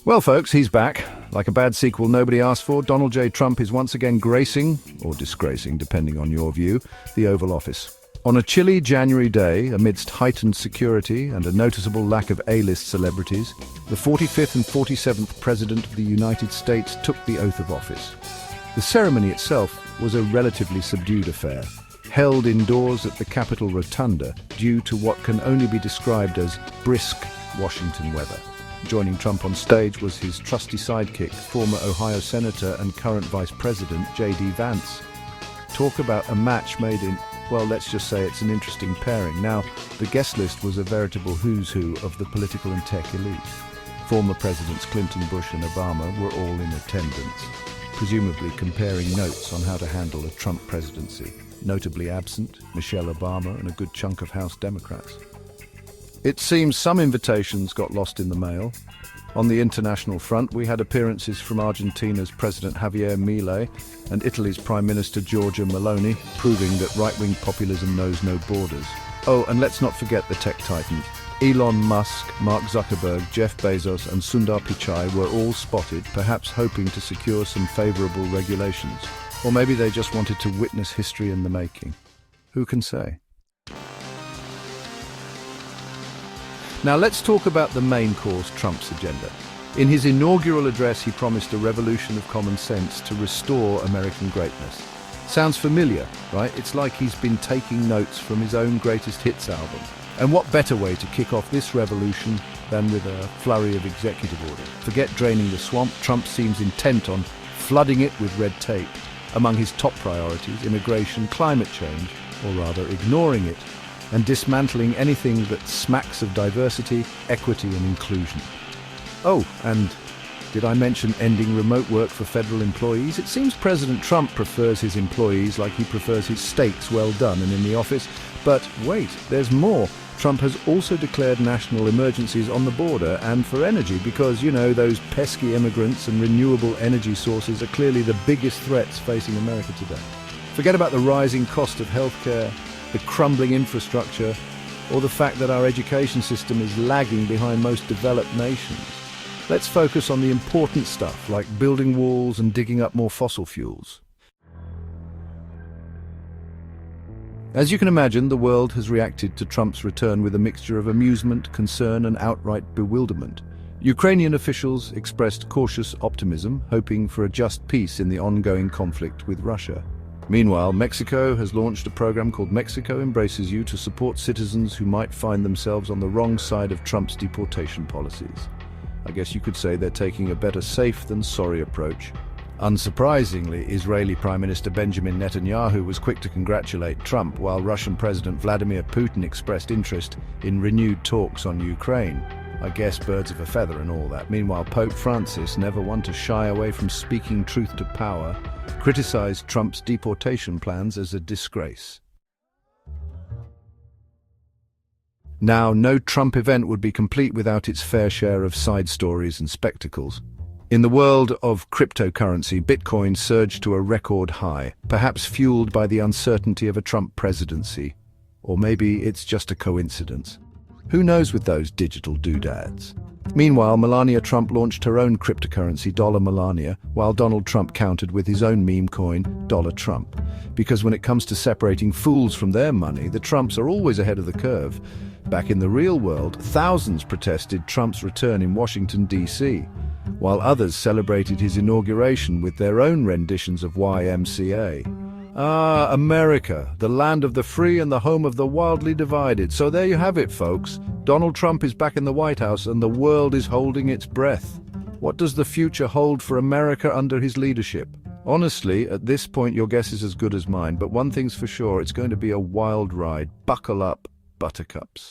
Well, folks, he's back. Like a bad sequel nobody asked for, Donald J. Trump is once again gracing, or disgracing, depending on your view, the Oval Office. On a chilly January day, amidst heightened security and a noticeable lack of A-list celebrities, the 45th and 47th President of the United States took the oath of office. The ceremony itself was a relatively subdued affair, held indoors at the Capitol Rotunda due to what can only be described as brisk Washington weather. Joining Trump on stage was his trusty sidekick, former Ohio Senator and current Vice President J.D. Vance. Talk about a match made in, well, let's just say it's an interesting pairing. Now, the guest list was a veritable who's who of the political and tech elite. Former Presidents Clinton, Bush and Obama were all in attendance, presumably comparing notes on how to handle a Trump presidency. Notably absent, Michelle Obama and a good chunk of House Democrats. It seems some invitations got lost in the mail. On the international front, we had appearances from Argentina's President 𝐌.𝐬 and Italy's Prime Minister Giorgia Meloni, proving that right-wing populism knows no borders. Oh, and let's not forget the tech titans. Elon Musk, Mark Zuckerberg, Jeff Bezos and Sundar Pichai were all spotted, perhaps hoping to secure some favorable regulations. Or maybe they just wanted to witness history in the making. Who can say? Now let's talk about the main course, Trump's agenda. In his inaugural address, he promised a revolution of common sense to restore American greatness. Sounds familiar, right? It's like he's been taking notes from his own greatest hits album. And what better way to kick off this revolution than with a flurry of executive orders? Forget draining the swamp, Trump seems intent on flooding it with red tape. Among his top priorities, immigration, climate change, or rather ignoring it, and dismantling anything that smacks of diversity, equity and inclusion. Oh, and did I mention ending remote work for federal employees? It seems President Trump prefers his employees like he prefers his steaks well done and in the office. But wait, there's more. Trump has also declared national emergencies on the border and for energy because, you know, those pesky immigrants and renewable energy sources are clearly the biggest threats facing America today. Forget about the rising cost of healthcare, the crumbling infrastructure, or the fact that our education system is lagging behind most developed nations. Let's focus on the important stuff, like building walls and digging up more fossil fuels. As you can imagine, the world has reacted to Trump's return with a mixture of amusement, concern, and outright bewilderment. Ukrainian officials expressed cautious optimism, hoping for a just peace in the ongoing conflict with Russia. Meanwhile, Mexico has launched a program called Mexico Embraces You to support citizens who might find themselves on the wrong side of Trump's deportation policies. I guess you could say they're taking a better safe than sorry approach. Unsurprisingly, Israeli Prime Minister Benjamin Netanyahu was quick to congratulate Trump, while Russian President Vladimir Putin expressed interest in renewed talks on Ukraine. I guess birds of a feather and all that. Meanwhile, Pope Francis, never one to shy away from speaking truth to power, criticized Trump's deportation plans as a disgrace. Now, no Trump event would be complete without its fair share of side stories and spectacles. In the world of cryptocurrency, Bitcoin surged to a record high, perhaps fueled by the uncertainty of a Trump presidency. Or maybe it's just a coincidence. Who knows with those digital doodads? Meanwhile, Melania Trump launched her own cryptocurrency, Dollar Melania, while Donald Trump countered with his own meme coin, Dollar Trump. Because when it comes to separating fools from their money, the Trumps are always ahead of the curve. Back in the real world, thousands protested Trump's return in Washington, D.C., while others celebrated his inauguration with their own renditions of 𝐌.𝐖.𝐀. Ah, America, the land of the free and the home of the wildly divided. So there you have it, folks. Donald Trump is back in the White House and the world is holding its breath. What does the future hold for America under his leadership? Honestly, at this point your guess is as good as mine, but one thing's for sure, it's going to be a wild ride. Buckle up, buttercups.